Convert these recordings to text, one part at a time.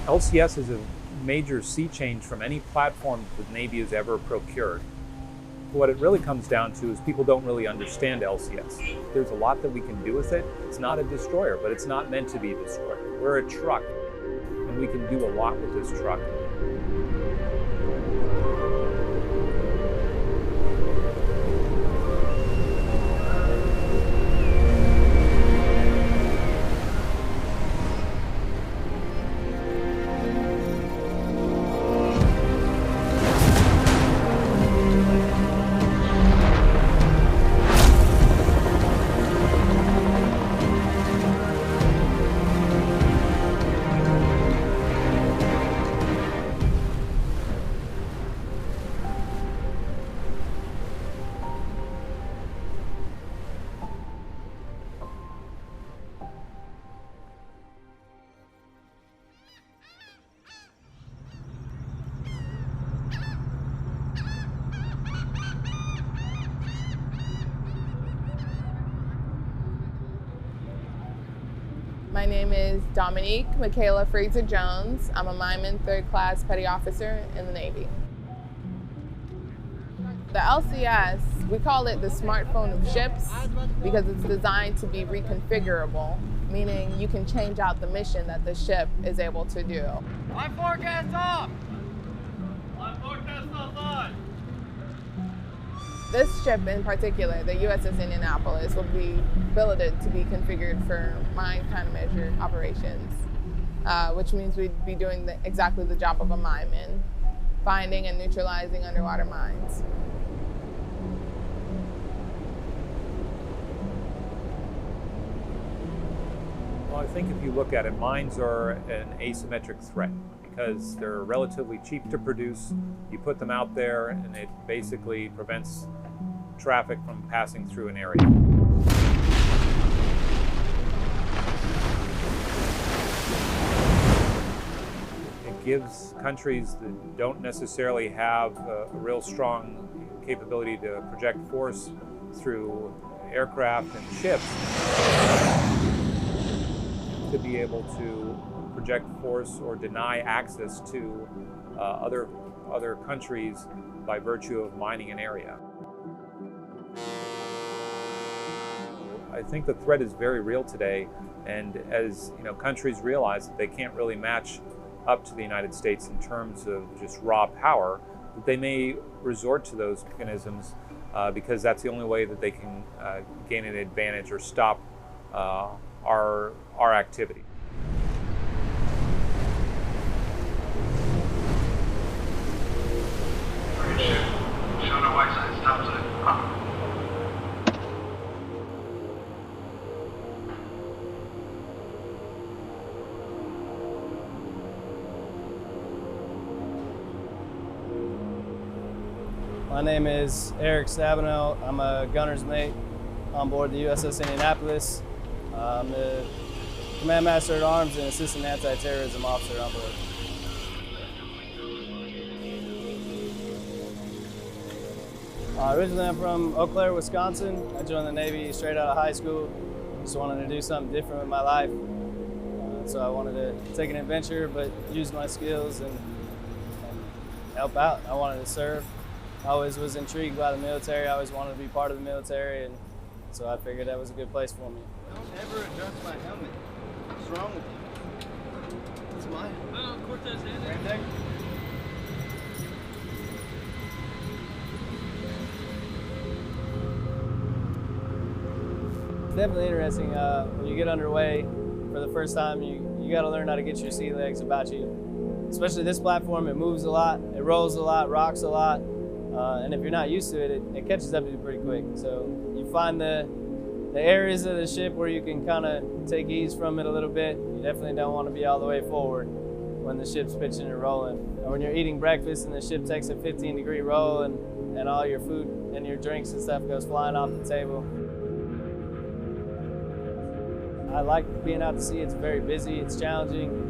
LCS is a major sea change from any platform that the Navy has ever procured. What it really comes down to is people don't really understand LCS. There's a lot that we can do with it. It's not a destroyer, but it's not meant to be a destroyer. We're a truck, and we can do a lot with this truck. My name is Dominique Michaela Fraser-Jones. I'm a Mineman 3rd Class Petty Officer in the Navy. The LCS, we call it the smartphone of ships because it's designed to be reconfigurable, meaning you can change out the mission that the ship is able to do. Line forecast off! Line forecast offline! This ship in particular, the USS Indianapolis, will be billeted to be configured for mine countermeasure operations, which means we'd be doing exactly the job of a mineman, finding and neutralizing underwater mines. Well, I think if you look at it, mines are an asymmetric threat because they're relatively cheap to produce. You put them out there and it basically prevents traffic from passing through an area. It gives countries that don't necessarily have a real strong capability to project force through aircraft and ships to be able to project force or deny access to other countries by virtue of mining an area. I think the threat is very real today, and as countries realize that they can't really match up to the United States in terms of just raw power, that they may resort to those mechanisms because that's the only way that they can gain an advantage or stop our activity. Showing our white side, stop side. My name is Eric Stabenow. I'm a gunner's mate on board the USS Indianapolis. I'm the Command Master at Arms and Assistant Anti-Terrorism Officer on board. Originally, I'm from Eau Claire, Wisconsin. I joined the Navy straight out of high school. Just wanted to do something different with my life. So I wanted to take an adventure, but use my skills and help out. I wanted to serve. I always was intrigued by the military. I always wanted to be part of the military, and so I figured that was a good place for me. Don't ever adjust my helmet. What's wrong with you? It's mine. Oh, Cortez in Right there. It's definitely interesting. When you get underway for the first time, you got to learn how to get your sea legs about you. Especially this platform, it moves a lot, it rolls a lot, rocks a lot, and if you're not used to it, it catches up to you pretty quick. So you find the areas of the ship where you can kind of take ease from it a little bit. You definitely don't want to be all the way forward when the ship's pitching and rolling. Or when you're eating breakfast and the ship takes a 15-degree roll and all your food and your drinks and stuff goes flying off the table. I like being out to sea. It's very busy, it's challenging.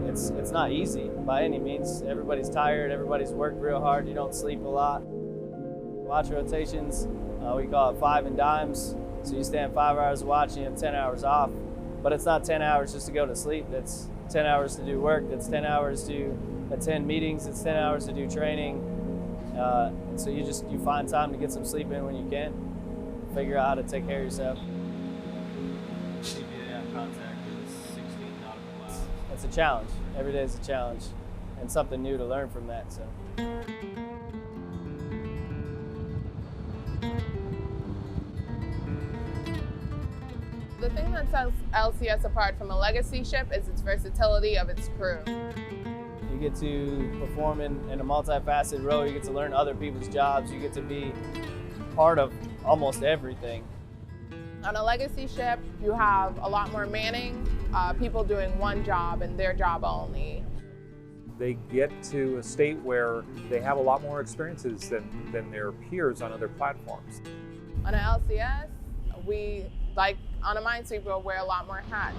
It's not easy by any means. Everybody's tired, everybody's worked real hard, you don't sleep a lot. Watch rotations, we call it 5 and dimes. So you stand 5 hours of watch and you have 10 hours off. But it's not 10 hours just to go to sleep. That's 10 hours to do work, that's 10 hours to attend meetings, it's 10 hours to do training. So you find time to get some sleep in when you can, figure out how to take care of yourself. Contact is 16 nautical miles. It's a challenge. Every day is a challenge and something new to learn from that. So. The thing that sets LCS apart from a legacy ship is its versatility of its crew. You get to perform in a multifaceted role. You get to learn other people's jobs. You get to be part of almost everything. On a legacy ship, you have a lot more manning, people doing one job and their job only. They get to a state where they have a lot more experiences than their peers on other platforms. On an LCS, we, like on a minesweeper, wear a lot more hats.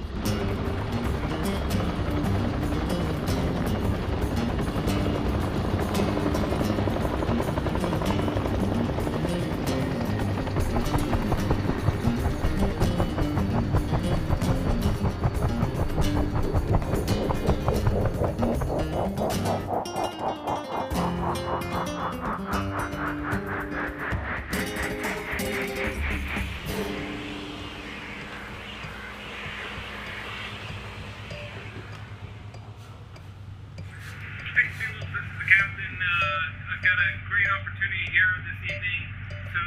I've got a great opportunity here this evening. So,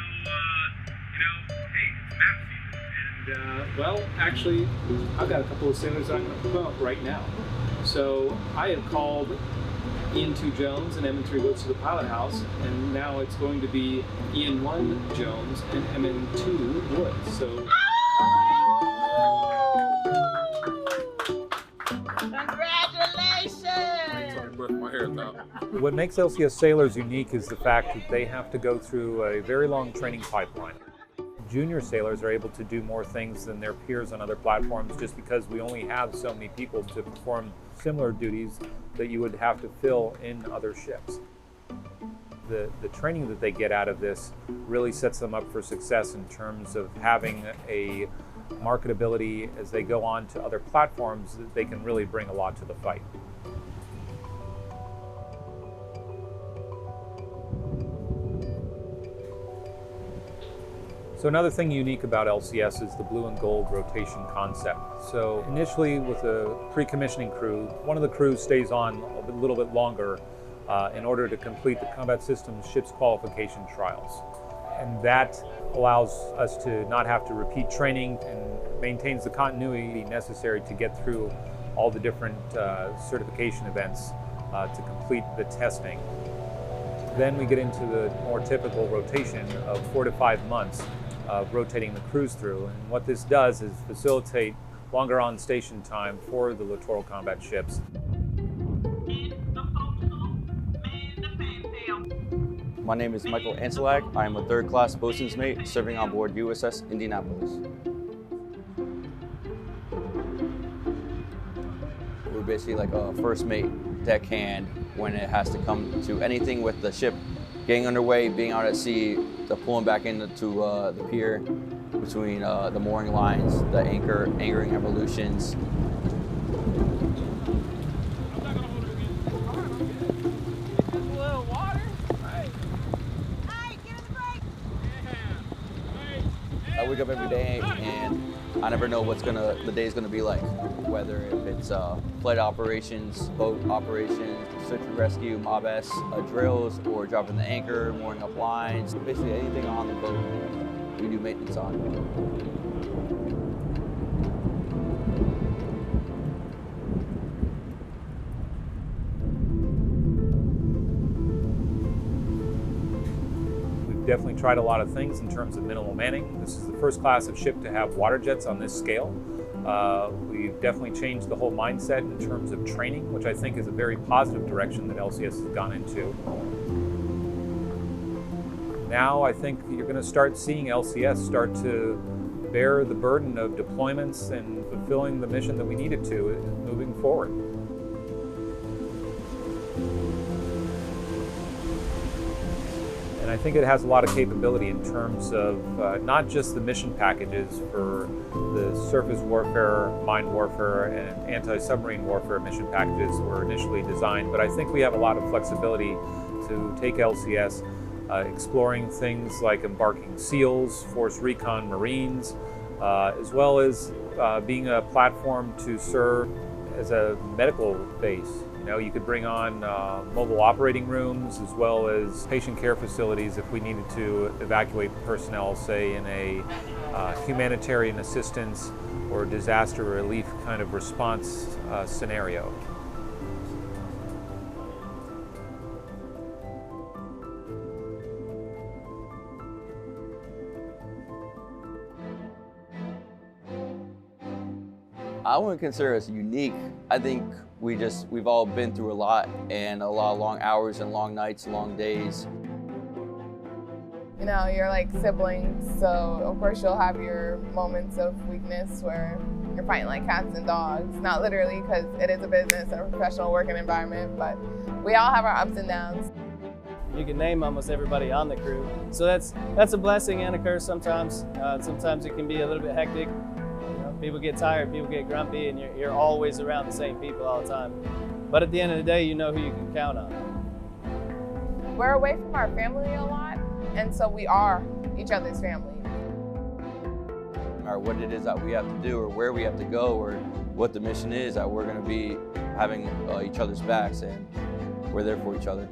hey, it's map season. And, well, actually, I've got a couple of sailors I'm going to promote right now. So I have called Ian 2 Jones and MN3 Woods to the pilot house, and now it's going to be Ian 1 Jones and MN2 Woods. So. What makes LCS sailors unique is the fact that they have to go through a very long training pipeline. Junior sailors are able to do more things than their peers on other platforms just because we only have so many people to perform similar duties that you would have to fill in other ships. The training that they get out of this really sets them up for success in terms of having a marketability as they go on to other platforms that they can really bring a lot to the fight. So another thing unique about LCS is the blue and gold rotation concept. So initially with a pre-commissioning crew, one of the crews stays on a little bit longer in order to complete the Combat Systems ship's qualification trials. And that allows us to not have to repeat training and maintains the continuity necessary to get through all the different certification events to complete the testing. Then we get into the more typical rotation of 4 to 5 months of rotating the crews through. And what this does is facilitate longer on-station time for the littoral combat ships. My name is Michael Anselak. I am a third-class boatswain's mate serving on board USS Indianapolis. We're basically like a first mate deckhand when it has to come to anything with the ship getting underway, being out at sea, to pulling back into the pier, between the mooring lines, the anchoring evolutions. I wake up every day and I never know what the day's gonna be like. Whether if it's flight operations, boat operations, search and rescue, mob S, drills, or dropping the anchor, mooring up lines, basically anything on the boat we do maintenance on. Definitely tried a lot of things in terms of minimal manning. This is the first class of ship to have water jets on this scale. We've definitely changed the whole mindset in terms of training, which I think is a very positive direction that LCS has gone into. Now I think you're going to start seeing LCS start to bear the burden of deployments and fulfilling the mission that we need it to moving forward. And I think it has a lot of capability in terms of not just the mission packages for the surface warfare, mine warfare, and anti-submarine warfare mission packages were initially designed, but I think we have a lot of flexibility to take LCS, exploring things like embarking SEALs, Force Recon Marines, as well as being a platform to serve as a medical base. You know, you could bring on mobile operating rooms as well as patient care facilities if we needed to evacuate personnel, say in a humanitarian assistance or disaster relief kind of response scenario. I wouldn't consider us unique. I think we've all been through a lot, and a lot of long hours and long nights, long days. You know, you're like siblings, so of course you'll have your moments of weakness where you're fighting like cats and dogs. Not literally, because it is a business and a professional working environment, but we all have our ups and downs. You can name almost everybody on the crew. So that's a blessing and a curse sometimes. Sometimes it can be a little bit hectic. People get tired, people get grumpy, and you're always around the same people all the time. But at the end of the day, you know who you can count on. We're away from our family a lot, and so we are each other's family. Or what it is that we have to do, or where we have to go, or what the mission is, that we're going to be having each other's backs, and we're there for each other.